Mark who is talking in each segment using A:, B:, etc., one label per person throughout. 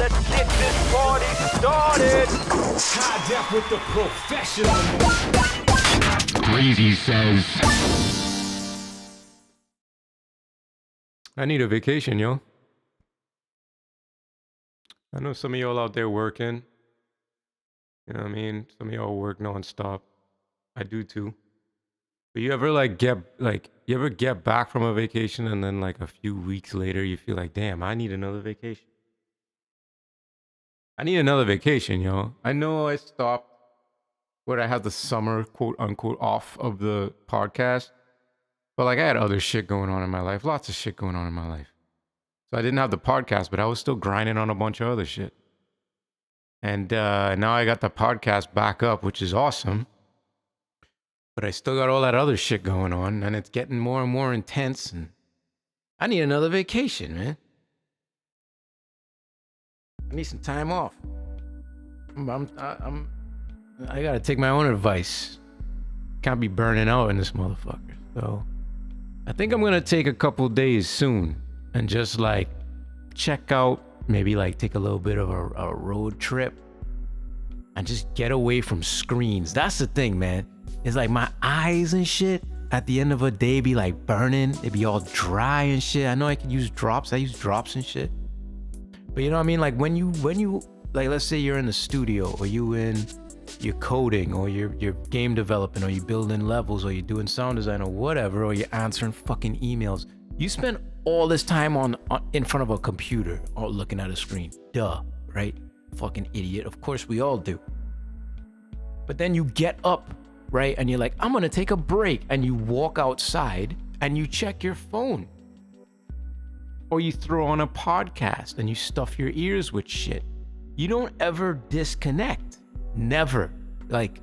A: Let's get this party started.
B: High def with the professional.
C: Greasy says,
D: I need a vacation, yo. I know some of y'all out there working. You know what I mean? Some of y'all work nonstop. I do too. But you ever get back from a vacation and then like a few weeks later you feel like, damn, I need another vacation. I need another vacation, yo. I know I stopped where I had the summer quote unquote off of the podcast. But like I had other shit going on in my life, lots of shit going on in my life. So I didn't have the podcast, but I was still grinding on a bunch of other shit. And now I got the podcast back up, which is awesome. But I still got all that other shit going on, and it's getting more and more intense. And I need another vacation, man. I need some time off. I gotta take my own advice. Can't be burning out in this motherfucker. So I think I'm gonna take a couple days soon and just like check out, maybe like take a little bit of a road trip and just get away from screens. That's the thing, man. It's like my eyes and shit at the end of a day be like burning. It be all dry and shit. I know I could use drops. I use drops and shit. But you know what I mean? Like when you like, let's say you're in the studio or you're coding or you're game developing or you're building levels or you're doing sound design or whatever, or you're answering fucking emails. You spend all this time on in front of a computer or looking at a screen. Duh, right? Fucking idiot. Of course we all do. But then you get up, right? And you're like, I'm gonna take a break. And you walk outside and you check your phone. Or you throw on a podcast and you stuff your ears with shit. You don't ever disconnect. Never. Like,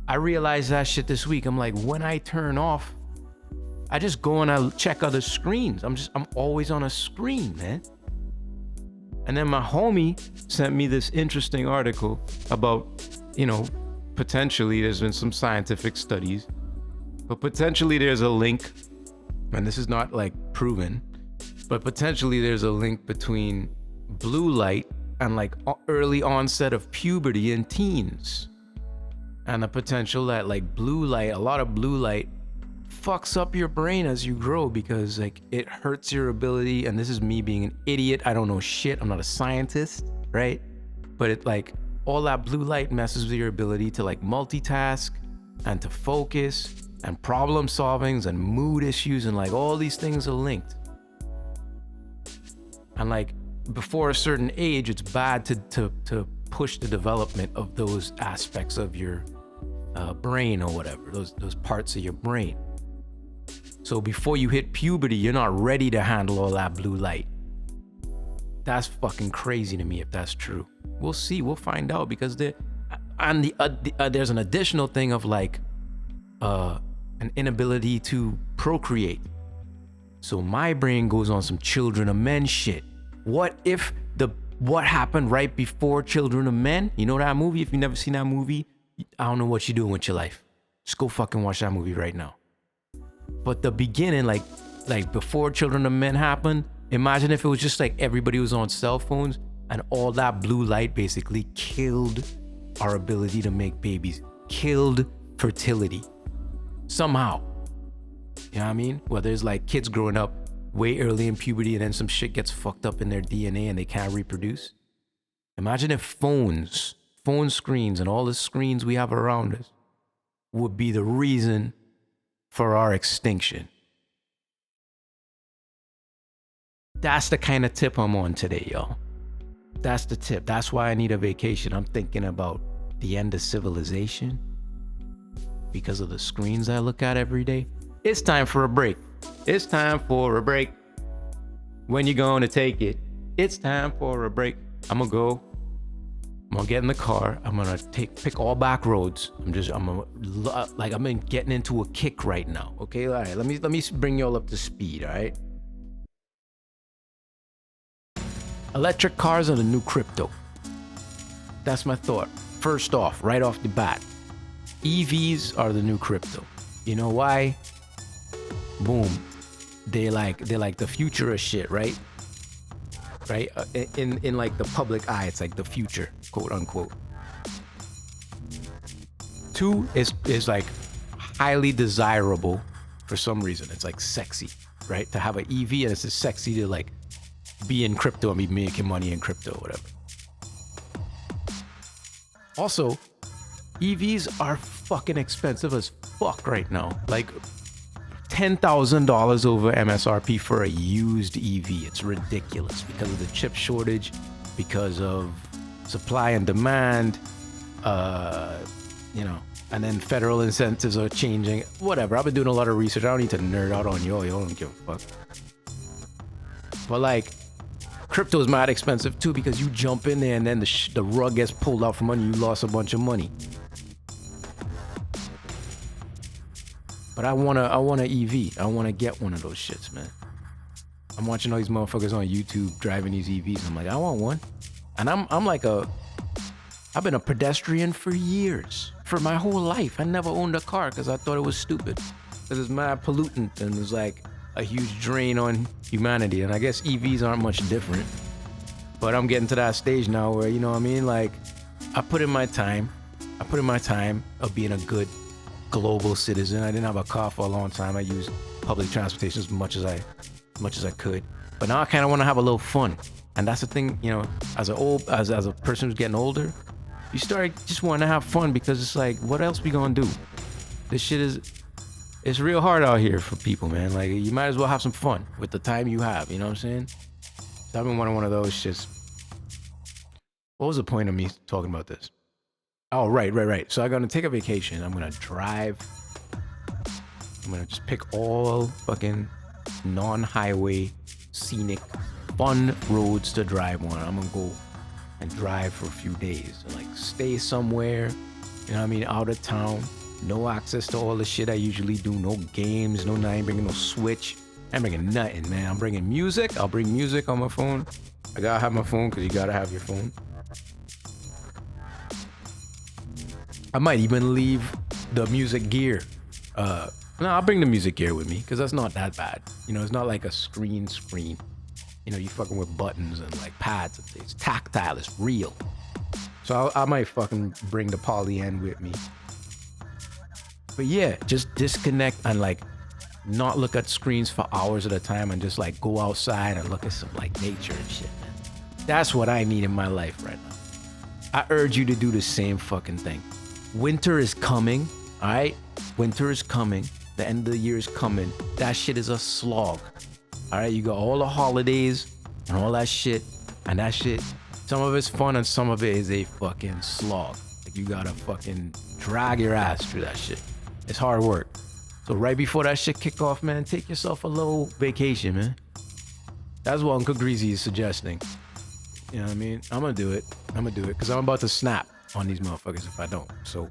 D: I realized that shit this week. I'm like, when I turn off, I just go and I check other screens. I'm always on a screen, man. And then my homie sent me this interesting article about, you know, potentially there's been some scientific studies, but potentially there's a link, and this is not like proven, but potentially there's a link between blue light and like early onset of puberty in teens. And the potential that like blue light, a lot of blue light fucks up your brain as you grow because like it hurts your ability. And this is me being an idiot. I don't know shit. I'm not a scientist, right? But it like all that blue light messes with your ability to like multitask and to focus and problem solvings and mood issues, and like all these things are linked. And like before a certain age, it's bad to push the development of those aspects of your brain or whatever, those parts of your brain. So before you hit puberty, you're not ready to handle all that blue light. That's fucking crazy to me if that's true. We'll see. We'll find out because there's an additional thing of like an inability to procreate. So my brain goes on some Children of Men shit. What if what happened right before Children of Men? You know that movie? If you've never seen that movie, I don't know what you're doing with your life. Just go fucking watch that movie right now. But the beginning, like before Children of Men happened, imagine if it was just like everybody was on cell phones and all that blue light basically killed our ability to make babies, killed fertility somehow. You know what I mean? Whether it's like kids growing up way early in puberty and then some shit gets fucked up in their DNA and they can't reproduce. Imagine if phone screens and all the screens we have around us would be the reason for our extinction. That's the kind of tip I'm on today, y'all. That's the tip. That's why I need a vacation. I'm thinking about the end of civilization because of the screens I look at every day. It's time for a break. It's time for a break. When you going to take it? It's time for a break. I'm gonna get in the car. I'm gonna pick all back roads. I'm getting into a kick right now. Okay, all right. Let me bring y'all up to speed. All right. Electric cars are the new crypto. That's my thought. First off, right off the bat, EVs are the new crypto. You know why? Boom. They're like the future of shit, right? right? In like the public eye, it's like the future, quote unquote. 2 is like highly desirable for some reason. It's like sexy, right? To have an EV, and it's just sexy to like be in crypto and be making money in crypto, whatever. Also, EVs are fucking expensive as fuck right now. Like $10,000 over MSRP for a used EV. It's ridiculous because of the chip shortage, because of supply and demand, you know, and then federal incentives are changing. Whatever. I've been doing a lot of research. I don't need to nerd out on y'all. Y'all don't give a fuck. But like, crypto is mad expensive too because you jump in there and then the rug gets pulled out from under you. You lost a bunch of money. But I want an EV. I want to get one of those shits, man. I'm watching all these motherfuckers on YouTube driving these EVs. I'm like, I want one. And I'm like I've been a pedestrian for years. For my whole life. I never owned a car because I thought it was stupid. Because it's mad pollutant and it's like a huge drain on humanity. And I guess EVs aren't much different. But I'm getting to that stage now where, you know what I mean? Like, I put in my time of being a good global citizen. I didn't have a car for a long time. I used public transportation as much as I could. But now I kind of want to have a little fun. And that's the thing, you know, as a person who's getting older, you start just wanting to have fun because it's like, what else we gonna do? This shit it's real hard out here for people, man. Like, you might as well have some fun with the time you have, you know what I'm saying? So I've been wanting one of those shits. What was the point of me talking about this? Oh, right. So I'm gonna take a vacation. I'm gonna drive. I'm gonna just pick all fucking non-highway, scenic, fun roads to drive on. I'm gonna go and drive for a few days. And like stay somewhere, you know what I mean, out of town. No access to all the shit I usually do. No games, I ain't bringing no Switch. I ain't bringing nothing, man. I'm bringing music. I'll bring music on my phone. I gotta have my phone because you gotta have your phone. I might even leave the music gear. No, I'll bring the music gear with me because that's not that bad. You know, it's not like a screen. You know, you fucking with buttons and like pads. It's tactile. It's real. So I might fucking bring the Playin with me. But yeah, just disconnect and like not look at screens for hours at a time and just like go outside and look at some like nature and shit, man. That's what I need in my life right now. I urge you to do the same fucking thing. Winter is coming, all right? Winter is coming. The end of the year is coming. That shit is a slog. All right, you got all the holidays and all that shit. And that shit, some of it's fun and some of it is a fucking slog. Like, you gotta fucking drag your ass through that shit. It's hard work. So right before that shit kick off, man, take yourself a little vacation, man. That's what Uncle Greasy is suggesting. You know what I mean? I'm gonna do it because I'm about to snap on these motherfuckers if I don't. So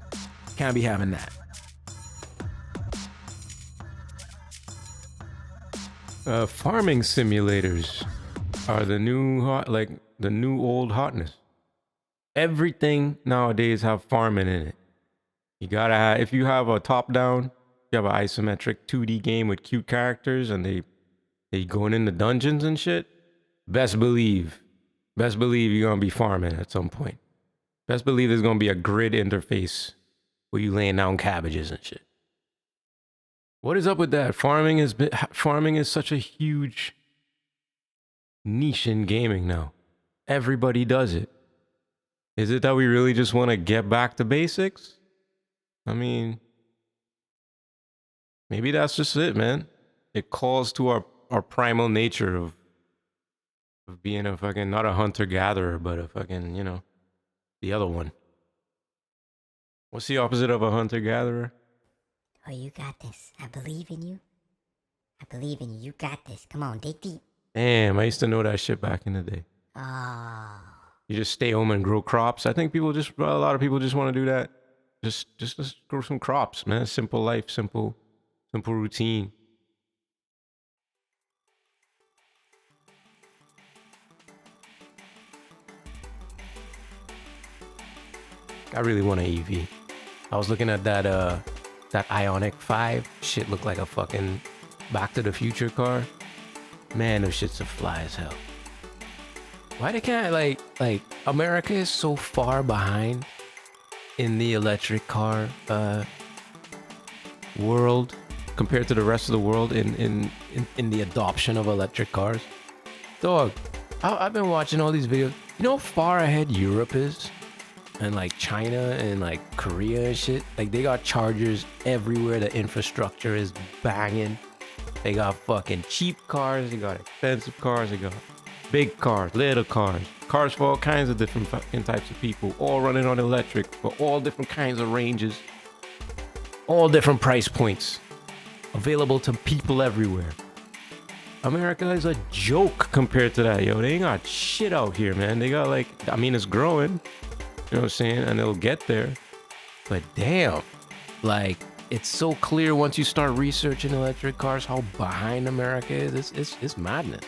D: can't be having that. Farming simulators are the new old hotness. Everything nowadays have farming in it. You gotta have, if you have a top down, you have an isometric 2D game with cute characters and they going in the dungeons and shit. Best believe you're gonna be farming at some point. Best believe there's gonna be a grid interface where you laying down cabbages and shit. What is up with that? Farming is such a huge niche in gaming now. Everybody does it. Is it that we really just want to get back to basics? I mean, maybe that's just it, man. It calls to our primal nature of being a fucking, not a hunter-gatherer, but a fucking, you know, the other one. What's the opposite of a hunter-gatherer?
C: Oh, you got this. I believe in you. I believe in you. You got this. Come on, dig deep.
D: Damn, I used to know that shit back in the day.
C: Oh.
D: You just stay home and grow crops. I think a lot of people just want to do that. Just grow some crops, man. Simple life, simple routine. I really want an EV. I was looking at that Ioniq 5. Shit looked like a fucking Back to the Future car. Man, those shits are fly as hell. Why they can't like America is so far behind in the electric car world compared to the rest of the world in the adoption of electric cars. Dog, I've been watching all these videos. You know how far ahead Europe is? And like China and like Korea and shit. Like they got chargers everywhere. The infrastructure is banging. They got fucking cheap cars. They got expensive cars. They got big cars, little cars. Cars for all kinds of different fucking types of people. All running on electric for all different kinds of ranges. All different price points. Available to people everywhere. America is a joke compared to that, yo. They ain't got shit out here, man. They got like, I mean, it's growing. You know what I'm saying? And it'll get there. But damn, like, it's so clear once you start researching electric cars how behind America is. It's madness.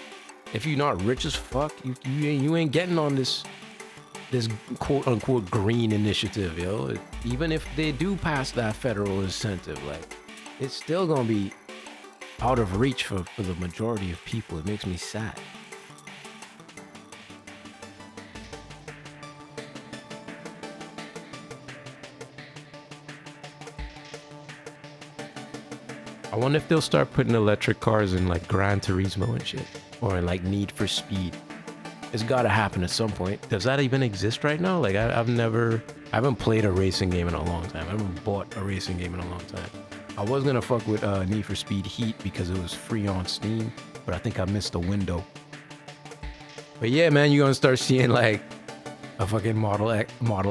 D: If you're not rich as fuck, you ain't getting on this quote unquote green initiative, yo. Even if they do pass that federal incentive, like, it's still gonna be out of reach for the majority of people. It makes me sad. I wonder if they'll start putting electric cars in like Gran Turismo and shit, or in like Need for Speed. It's gotta happen at some point. Does that even exist right now? Like I haven't played a racing game in a long time. I haven't bought a racing game in a long time. I was gonna fuck with Need for Speed Heat because it was free on Steam, but I think I missed the window. But yeah, man, you're gonna start seeing like a fucking Model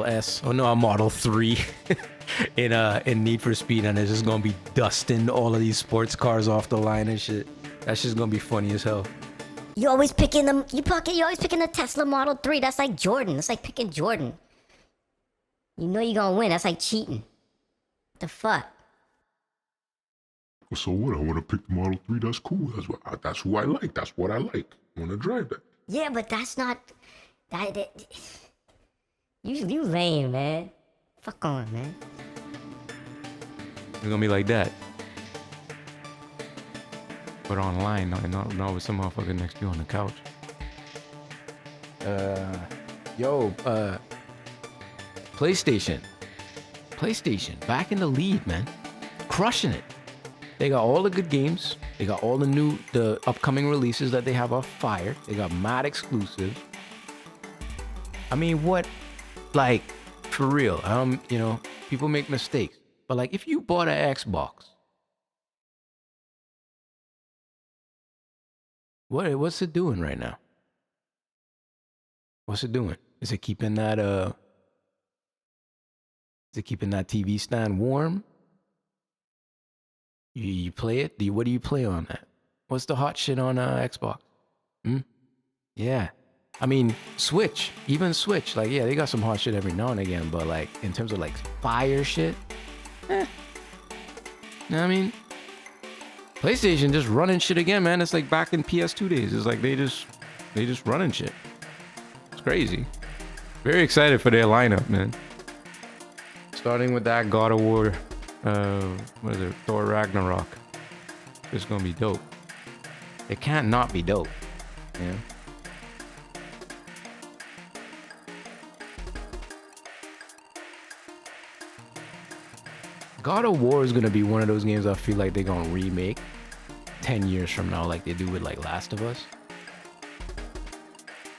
D: S, oh no, a Model 3 in Need for Speed, and it's just gonna be dusting all of these sports cars off the line and shit. That's just gonna be funny as hell.
C: You always picking them. You always picking the Tesla Model 3. That's like Jordan. That's like picking Jordan. You know you're gonna win. That's like cheating. What the fuck?
E: Well, so what? I want to pick the Model 3. That's cool. That's who I like. That's what I like. I want to drive that.
C: Yeah, but that's not. You lame, man. Fuck on, man.
D: It's gonna be like that. But online, not with some motherfucker next to you on the couch. PlayStation, back in the lead, man. Crushing it. They got all the good games. They got all the upcoming releases that they have off fire. They got mad exclusives. I mean, what, like, for real, you know, people make mistakes. But like, if you bought an Xbox, what's it doing right now? What's it doing? Is it keeping that TV stand warm? You play it? What do you play on that? What's the hot shit on Xbox? Yeah. I mean, Switch, like, yeah, they got some hot shit every now and again, but like, in terms of like fire shit, You know what I mean? PlayStation just running shit again, man. It's like back in PS2 days. It's like they just running shit. It's crazy. Very excited for their lineup, man. Starting with that God of War, what is it? Thor Ragnarok. It's gonna be dope. It can't not be dope. Yeah. God of War is gonna be one of those games I feel like they're gonna remake 10 years from now, like they do with like Last of Us.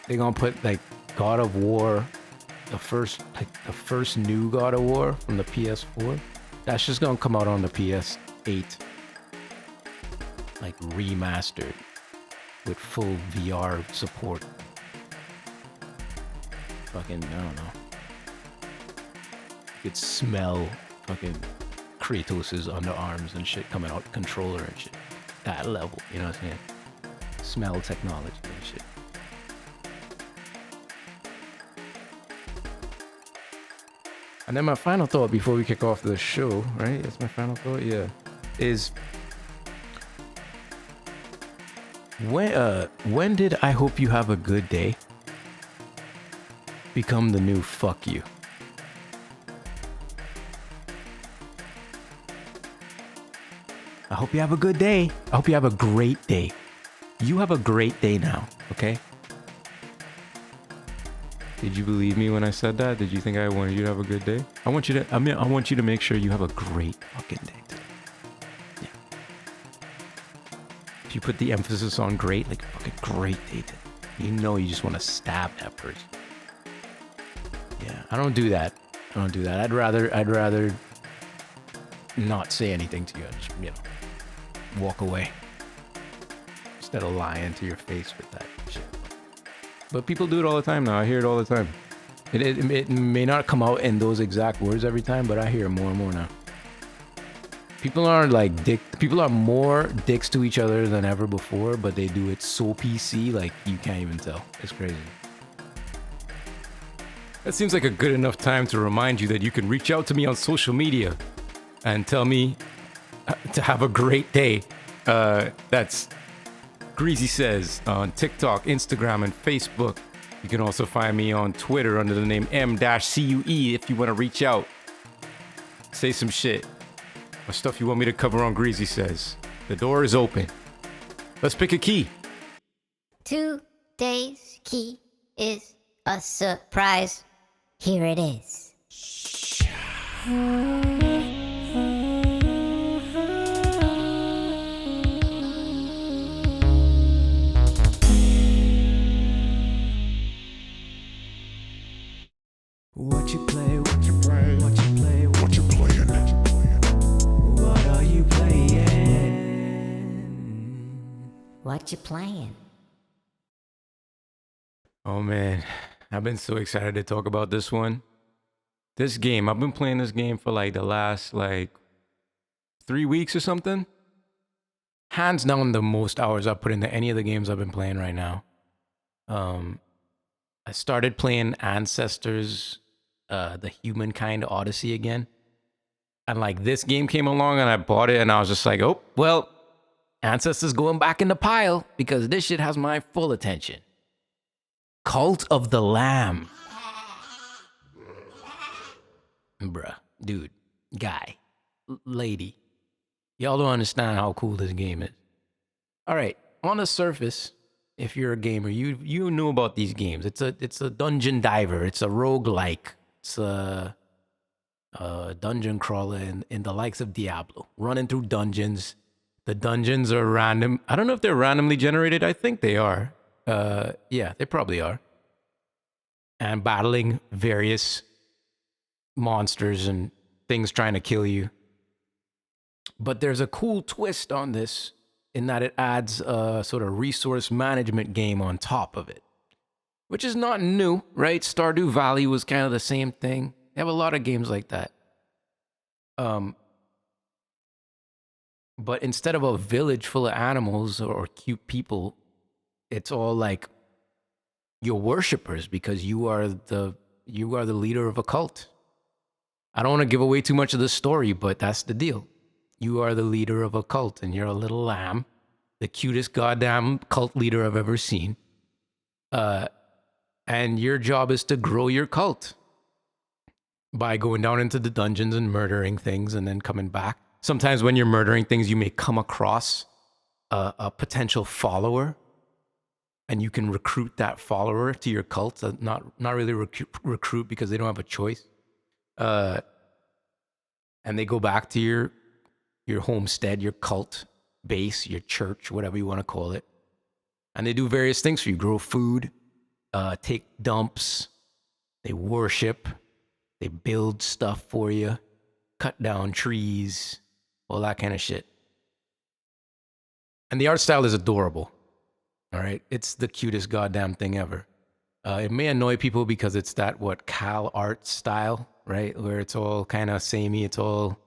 D: They're gonna put like God of War, the first new God of War from the PS4. That's just gonna come out on the PS8, like remastered with full VR support. Fucking, I don't know. You could smell fucking Kratos' underarms and shit coming out the controller and shit. That level, you know what I'm saying? Smell technology and shit. And then my final thought before we kick off the show, right? That's my final thought, yeah. Is when did I hope you have a good day become the new fuck you? I hope you have a good day. I hope you have a great day. You have a great day now, okay? Did you believe me when I said that? Did you think I wanted you to have a good day? I want you to make sure you have a great fucking day today. Yeah. If you put the emphasis on great, like fucking great day today, you know you just want to stab that person. Yeah, I don't do that. I'd rather not say anything to you. Just, walk away instead of lying to your face with that shit. But people do it all the time now. I hear it all the time. It may not come out in those exact words every time, but I hear it more and more now. People are more dicks to each other than ever before, but they do it so PC, like you can't even tell. It's crazy. That seems like a good enough time to remind you that you can reach out to me on social media and tell me to have a great day. That's Greasy Says on TikTok, Instagram, and Facebook. You can also find me on Twitter under the name M-CUE if you want to reach out. Say some shit. Or stuff you want me to cover on Greasy Says. The door is open. Let's pick a key.
C: Today's key is a surprise. Here it is.
D: What you play, what you play, what you play,
E: What you playing?
D: what are you playing?
C: What you playing?
D: Oh man, I've been so excited to talk about this one. This game, I've been playing this game for like the last 3 weeks or something. Hands down the most hours I've put into any of the games I've been playing right now. I started playing Ancestors, the Humankind Odyssey again. And like this game came along and I bought it and I was just like, oh, well, Ancestors going back in the pile because this shit has my full attention. Cult of the Lamb. Bruh, dude, guy, lady. Y'all don't understand how cool this game is. All right, on the surface, if you're a gamer, you knew about these games. It's a dungeon diver. It's a roguelike. It's a dungeon crawler in the likes of Diablo. Running through dungeons. The dungeons are random. I don't know if they're randomly generated. I think they are. Yeah, they probably are. And battling various monsters and things trying to kill you. But there's a cool twist on this in that it adds a sort of resource management game on top of it, which is not new, right? Stardew Valley was kind of the same thing. They have a lot of games like that. But instead of a village full of animals or cute people, it's all like your worshipers because you are the leader of a cult. I don't want to give away too much of the story, but that's the deal. You are the leader of a cult and you're a little lamb, the cutest goddamn cult leader I've ever seen. And your job is to grow your cult by going down into the dungeons and murdering things and then coming back. Sometimes when you're murdering things, you may come across a potential follower and you can recruit that follower to your cult. Not really recruit because they don't have a choice. And they go back to your homestead, your cult base, your church, whatever you want to call it. And they do various things for you. Grow food, take dumps, they worship, they build stuff for you, cut down trees, all that kind of shit. And the art style is adorable. All right? It's the cutest goddamn thing ever. It may annoy people because it's that, Cal art style, right? Where it's all kind of samey. It's all,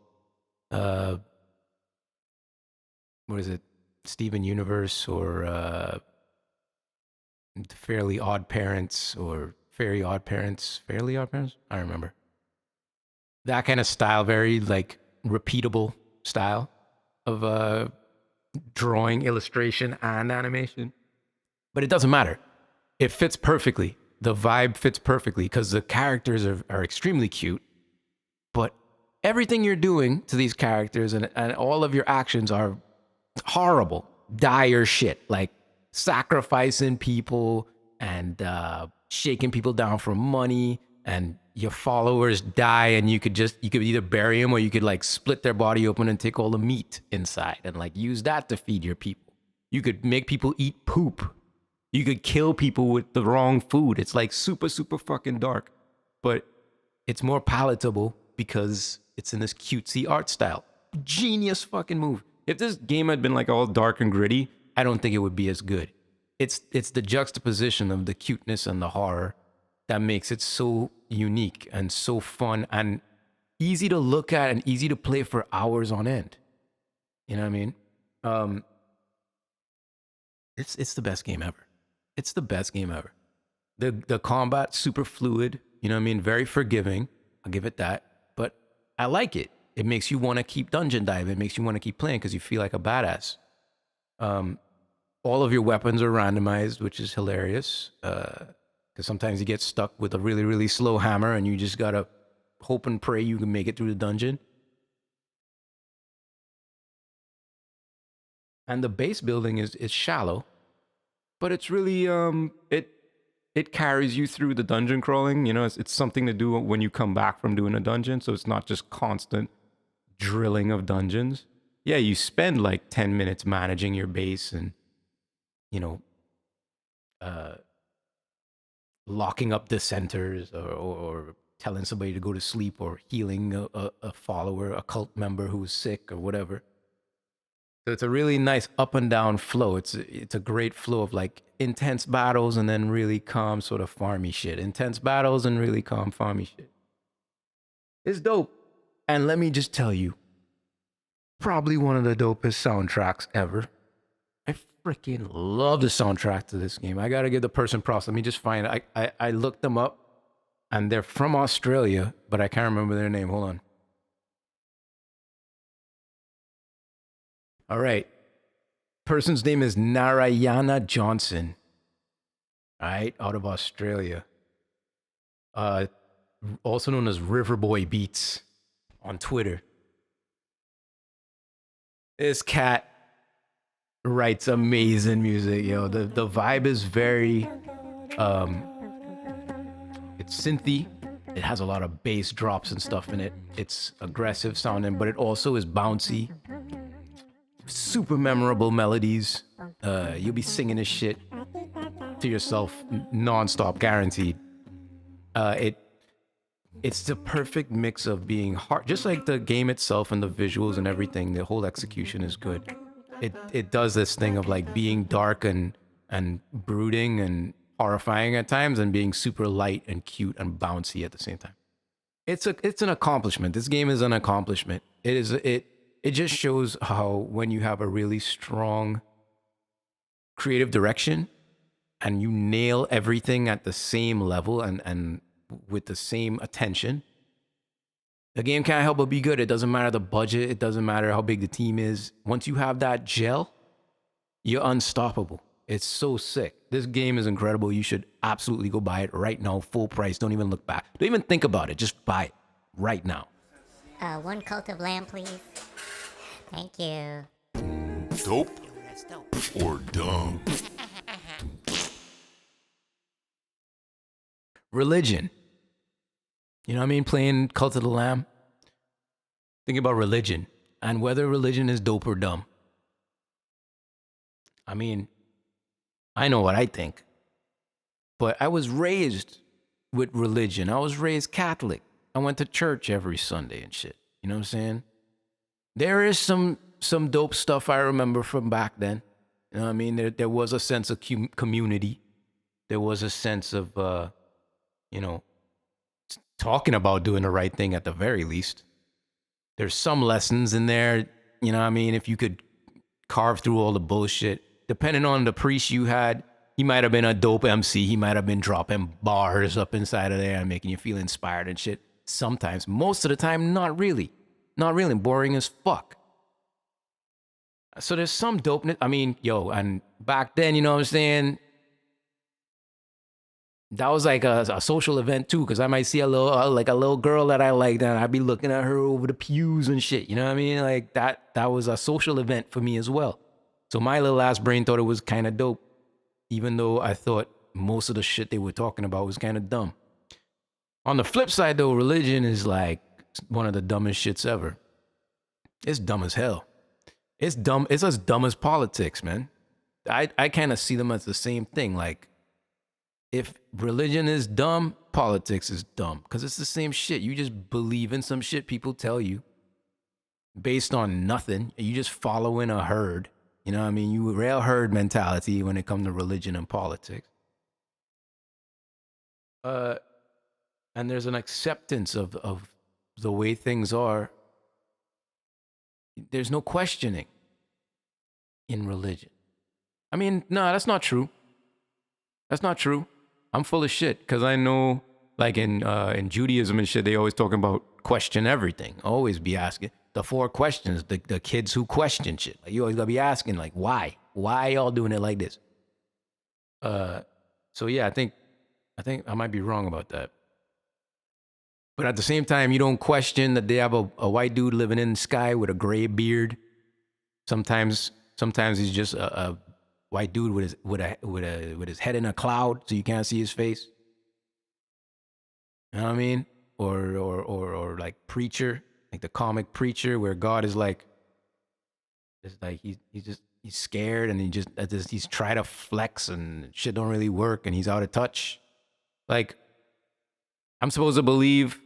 D: what is it? Steven Universe or Fairly Odd Parents or Fairly Odd Parents? I don't remember. That kind of style, very repeatable style of drawing, illustration, and animation. But it doesn't matter. It fits perfectly. The vibe fits perfectly because the characters are extremely cute. But everything you're doing to these characters and all of your actions are horrible, dire shit, like sacrificing people and shaking people down for money, and your followers die, and you could either bury them or you could like split their body open and take all the meat inside and like use that to feed your people. You could make people eat poop. You could kill people with the wrong food. It's like super, super fucking dark, but it's more palatable because it's in this cutesy art style. Genius fucking move. If this game had been like all dark and gritty, I don't think it would be as good. It's the juxtaposition of the cuteness and the horror that makes it so unique and so fun and easy to look at and easy to play for hours on end. You know what I mean? It's the best game ever. It's the best game ever. The combat super fluid, you know what I mean? Very forgiving. I'll give it that. But I like it. It makes you want to keep dungeon diving. It makes you want to keep playing because you feel like a badass. All of your weapons are randomized, which is hilarious. Because sometimes you get stuck with a really, really slow hammer and you just gotta hope and pray you can make it through the dungeon. And the base building is shallow, but it's really it carries you through the dungeon crawling. You know, it's something to do when you come back from doing a dungeon. So it's not just constant drilling of dungeons. Yeah, you spend like 10 minutes managing your base and, you know, locking up dissenters or telling somebody to go to sleep or healing a follower, a cult member who's sick or whatever. So it's a really nice up and down flow. It's a great flow of like intense battles and then really calm sort of farmy shit. Intense battles and really calm farmy shit. It's dope. And let me just tell you, probably one of the dopest soundtracks ever. I freaking love the soundtrack to this game. I gotta give the person props. Let me just find it. I looked them up and they're from Australia, but I can't remember their name. Hold on. All right. Person's name is Narayana Johnson. All right, out of Australia. Also known as Riverboy Beats on Twitter. This cat writes amazing music, yo. The vibe is very it's synthy. It has a lot of bass drops and stuff in it. It's aggressive sounding, but it also is bouncy. Super memorable melodies. You'll be singing this shit to yourself nonstop, guaranteed. It's the perfect mix of being hard, just like the game itself and the visuals and everything. The whole execution is good. It does this thing of like being dark and brooding and horrifying at times, and being super light and cute and bouncy at the same time. It's an accomplishment. This game is an accomplishment. It just shows how when you have a really strong creative direction and you nail everything at the same level and with the same attention, the game can't help but be good. It doesn't matter the budget. It doesn't matter how big the team is. Once you have that gel, you're unstoppable. It's so sick. This game is incredible. You should absolutely go buy it right now, full price. Don't even look back. Don't even think about it. Just buy it right now.
C: One cult of lamb, please. Thank you.
E: Dope or dumb?
D: Religion. You know what I mean? Playing Cult of the Lamb. Think about religion and whether religion is dope or dumb. I mean, I know what I think, but I was raised with religion. I was raised Catholic. I went to church every Sunday and shit. You know what I'm saying? There is some dope stuff I remember from back then. You know what I mean? There was a sense of community. There was a sense of, you know, talking about doing the right thing at the very least. There's some lessons in there, you know what I mean? If you could carve through all the bullshit, depending on the priest you had, he might have been a dope MC. He might have been dropping bars up inside of there and making you feel inspired and shit. Sometimes, most of the time, not really. Not really. Boring as fuck. So there's some dopeness. I mean, yo, and back then, you know what I'm saying? That was like a social event too, because I might see a little girl that I liked, and I'd be looking at her over the pews and shit. You know what I mean? Like that was a social event for me as well. So my little ass brain thought it was kind of dope, even though I thought most of the shit they were talking about was kind of dumb. On the flip side, though, religion is like one of the dumbest shits ever. It's dumb as hell. It's dumb. It's as dumb as politics, man. I kind of see them as the same thing. Like, if religion is dumb, politics is dumb. Because it's the same shit. You just believe in some shit people tell you based on nothing. You just following a herd. You know what I mean? You real herd mentality when it comes to religion and politics. And there's an acceptance of the way things are. There's no questioning in religion. I mean, no, that's not true. That's not true. I'm full of shit because I know, like in Judaism and shit, they always talking about question everything. Always be asking the 4 questions. The kids who question shit. Like, you always gotta be asking, like, why? Why y'all doing it like this? So yeah, I think I might be wrong about that. But at the same time, you don't question that they have a white dude living in the sky with a gray beard. Sometimes he's just a white dude with his head in a cloud, so you can't see his face. You know what I mean? Or like Preacher, like the comic Preacher, where God is like, it's like he's scared and he's trying to flex and shit don't really work and he's out of touch. Like, I'm supposed to believe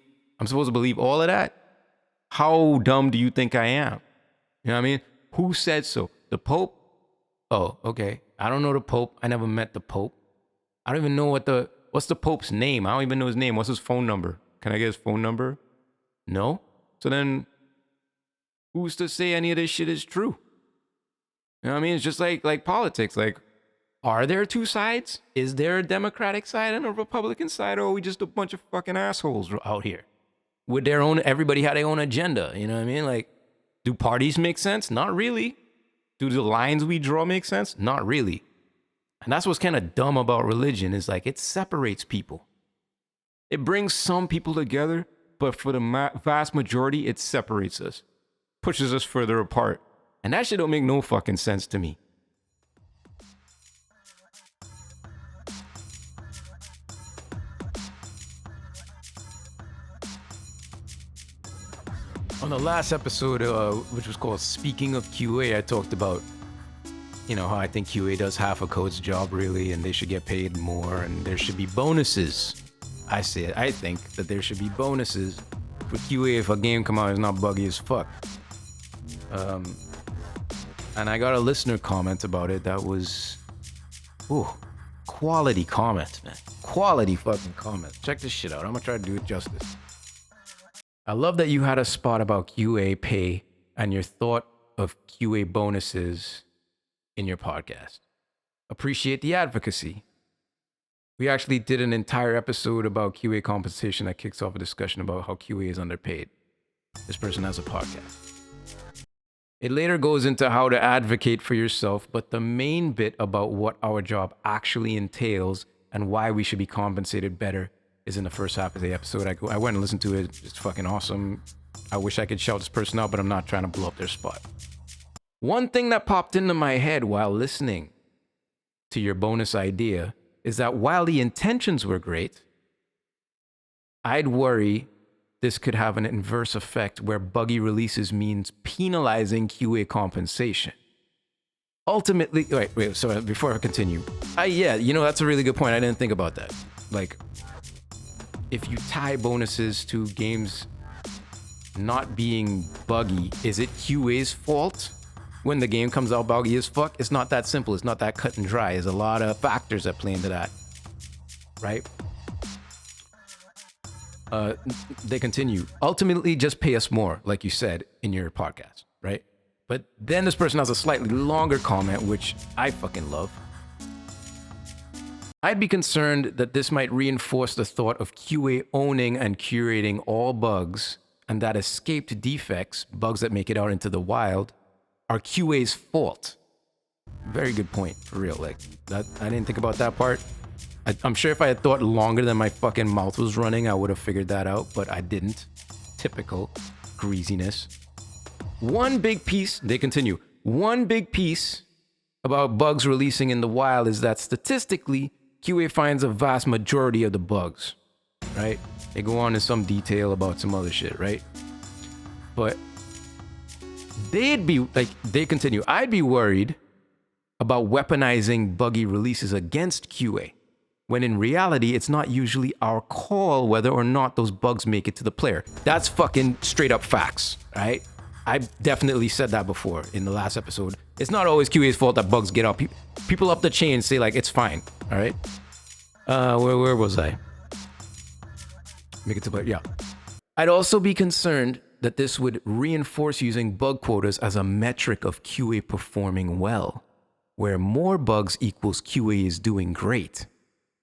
D: all of that? How dumb do you think I am? You know what I mean? Who said so? The Pope? Oh, okay. I don't know the Pope. I never met the Pope. I don't even know what's the Pope's name? I don't even know his name. What's his phone number? Can I get his phone number? No? So then, who's to say any of this shit is true? You know what I mean? It's just like politics. Like, are there 2 sides? Is there a Democratic side and a Republican side, or are we just a bunch of fucking assholes out here? With everybody had their own agenda, you know what I mean? Like, do parties make sense? Not really. Do the lines we draw make sense? Not really. And that's what's kind of dumb about religion, is like, it separates people. It brings some people together, but for the vast majority, it separates us. Pushes us further apart. And that shit don't make no fucking sense to me. On the last episode, which was called Speaking of QA, I talked about, you know, how I think QA does half a code's job, really, and they should get paid more, and there should be bonuses. I think that there should be bonuses for QA if a game come out and it's not buggy as fuck. And I got a listener comment about it that was, quality comment, man. Quality fucking comment. Check this shit out. I'm gonna try to do it justice. I love that you had a spot about QA pay and your thought of QA bonuses in your podcast. Appreciate the advocacy. We actually did an entire episode about QA compensation that kicks off a discussion about how QA is underpaid. This person has a podcast. It later goes into how to advocate for yourself, but the main bit about what our job actually entails and why we should be compensated better is in the first half of the episode. I went and listened to it. It's fucking awesome. I wish I could shout this person out, but I'm not trying to blow up their spot. One thing that popped into my head while listening to your bonus idea is that while the intentions were great, I'd worry this could have an inverse effect where buggy releases means penalizing QA compensation. Ultimately, wait, so before I continue, yeah, you know, that's a really good point. I didn't think about that. Like, if you tie bonuses to games not being buggy, is it QA's fault when the game comes out buggy as fuck? It's not that simple. It's not that cut and dry. There's a lot of factors that play into that, right? They continue. Ultimately, just pay us more, like you said in your podcast, right? But then this person has a slightly longer comment, which I fucking love. I'd be concerned that this might reinforce the thought of QA owning and curating all bugs, and that escaped defects, bugs that make it out into the wild, are QA's fault. Very good point, for real. Like, that, I didn't think about that part. I'm sure if I had thought longer than my fucking mouth was running, I would have figured that out, but I didn't. Typical greasiness. One big piece, they continue, one big piece about bugs releasing in the wild is that statistically, QA finds a vast majority of the bugs, right? They go on in some detail about some other shit, right? But they continue, I'd be worried about weaponizing buggy releases against QA, when in reality, it's not usually our call whether or not those bugs make it to the player. That's fucking straight up facts, right? I definitely said that before in the last episode. It's not always QA's fault that bugs get up. People up the chain say like, it's fine, all right? Where was I? Make it to play, yeah. I'd also be concerned that this would reinforce using bug quotas as a metric of QA performing well, where more bugs equals QA is doing great.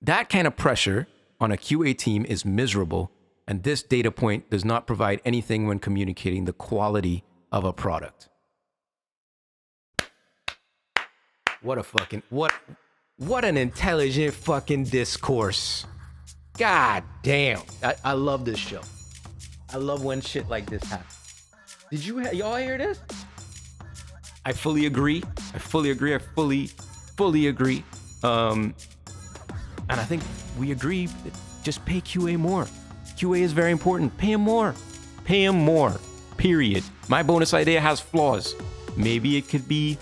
D: That kind of pressure on a QA team is miserable, and this data point does not provide anything when communicating the quality of a product. What an intelligent fucking discourse. God damn. I love this show. I love when shit like this happens. Did y'all hear this? I fully agree. I fully agree. And I think we agree, just pay QA more. QA is very important. Pay him more. Pay him more. Period. My bonus idea has flaws. Maybe it could be,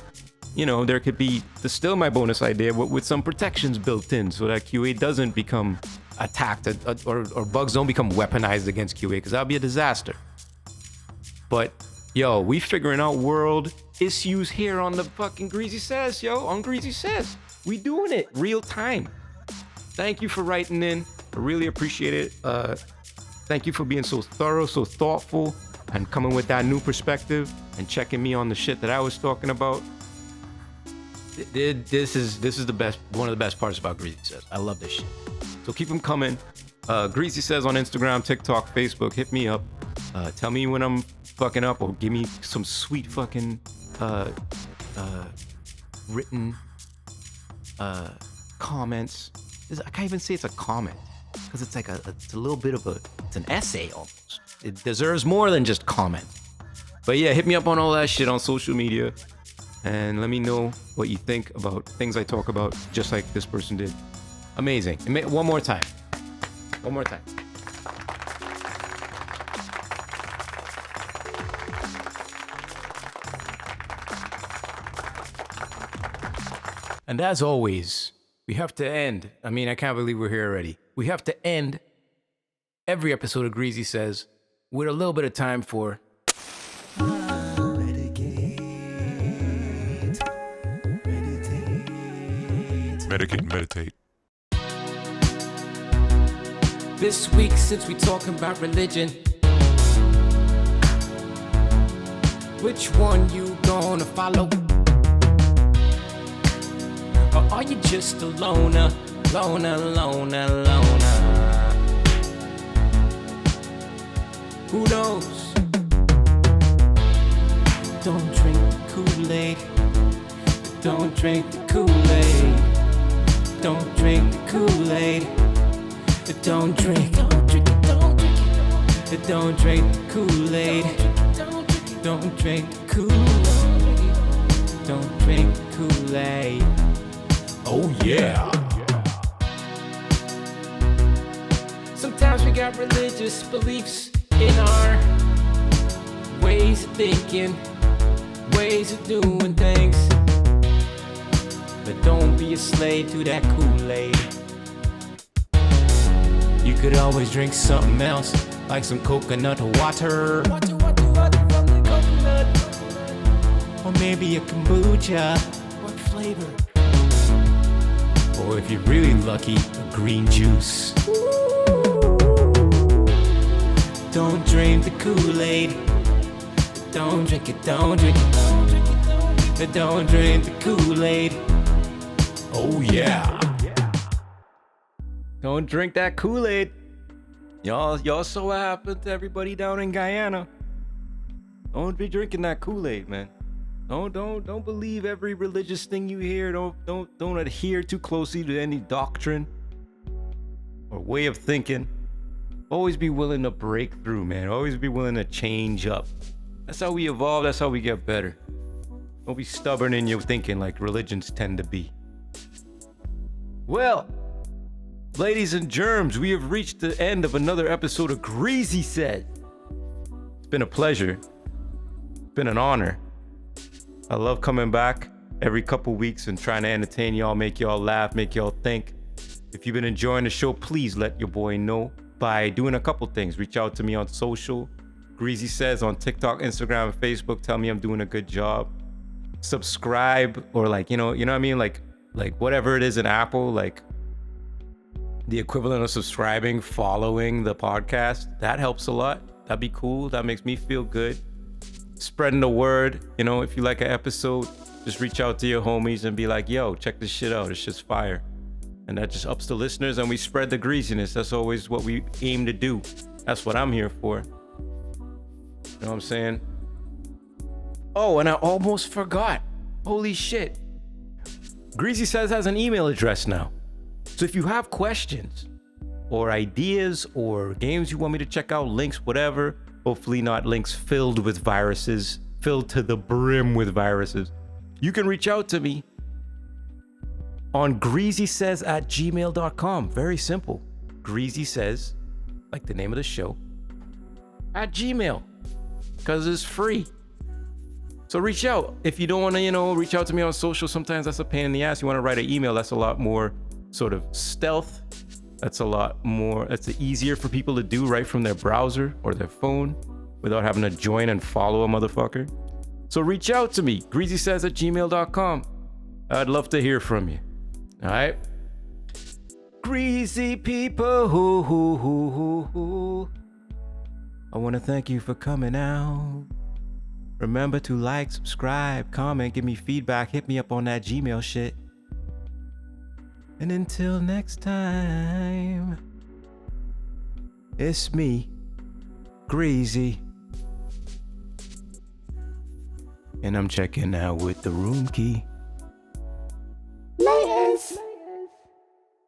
D: there could be still my bonus idea with some protections built in so that QA doesn't become attacked or bugs don't become weaponized against QA, because that'd be a disaster. But yo, we figuring out world issues here on the fucking Greasy Says, on Greasy Says. We doing it real time. Thank you for writing in. I really appreciate it. Thank you for being so thorough, so thoughtful, and coming with that new perspective and checking me on the shit that I was talking about. This is the best, one of the best parts about Greasy Says. I love this shit. So keep them coming. Greasy Says on Instagram, TikTok, Facebook. Hit me up. Tell me when I'm fucking up, or give me some sweet fucking written comments. I can't even say it's a comment, because it's like it's a little bit of it's an essay almost. It deserves more than just comment. But yeah, hit me up on all that shit on social media, and let me know what you think about things I talk about, just like this person did. Amazing. One more time. And as always, we have to end. I can't believe we're here already. We have to end every episode of Greasy Says with a little bit of time for
E: Medicate and meditate.
D: this week, since we talking about religion. Which one you gonna follow? Or are you just a loner? Who knows? Don't drink the Koolaid. Don't drink the Koolaid. Don't drink the Koolaid. Don't drink it. Don't drink the Koolaid. Don't drink the Koolaid. Don't drink the Koolaid.
B: Oh yeah.
D: Sometimes we got religious beliefs in our ways of thinking, ways of doing things. But don't be a slave to that Kool-Aid. You could always drink something else, like some coconut water. Water from the coconut. Or maybe a kombucha. What flavor? Or if you're really lucky, a green juice. Don't drink the Kool-Aid. Don't drink it, don't drink it, don't drink it, don't drink it. Don't drink the Kool-Aid.
B: Oh yeah.
D: Don't drink that Kool-Aid. Y'all saw what happened to everybody down in Guyana. Don't be drinking that Kool-Aid, man. Don't believe every religious thing you hear. Don't adhere too closely to any doctrine or way of thinking. Always be willing to break through, man. Always be willing to change up. That's how we evolve. That's how we get better. Don't be stubborn in your thinking like religions tend to be. Well, Ladies and germs, we have reached the end of another episode of Greasy Said. It's been a pleasure. It's been an honor. I love coming back every couple weeks and trying to entertain y'all, make y'all laugh, make y'all think. If you've been enjoying the show, please let your boy know by doing a couple things. Reach out to me on social. Greasy Says on TikTok, Instagram, and Facebook. Tell me I'm doing a good job. Subscribe, or like, you know what I mean? Like whatever it is in Apple, like the equivalent of subscribing, following the podcast. That helps a lot. That'd be cool. That makes me feel good. Spreading the word. You know, if you like an episode, just reach out to your homies and be like, yo, check this shit out. It's just fire. And that just ups the listeners and we spread the greasiness. That's always what we aim to do. That's what I'm here for. You know what I'm saying? Oh, and I almost forgot. Holy shit. Greasy Says has an email address now. So if you have questions or ideas or games you want me to check out, links, whatever, hopefully not links filled with viruses, filled to the brim with viruses, you can reach out to me on greasysays@gmail.com. Very simple. Greasy Says, like the name of the show, at Gmail, because it's free. So reach out. If you don't want to, reach out to me on social, sometimes that's a pain in the ass. You want to write an email, that's a lot more sort of stealth. That's easier for people to do right from their browser or their phone without having to join and follow a motherfucker. So reach out to me, greasysays@gmail.com. I'd love to hear from you. All right? Greasy people, I want to thank you for coming out. Remember to like, subscribe, comment, give me feedback, hit me up on that Gmail shit. And until next time, it's me, Greasy. And I'm checking out with the room key.
C: Laters.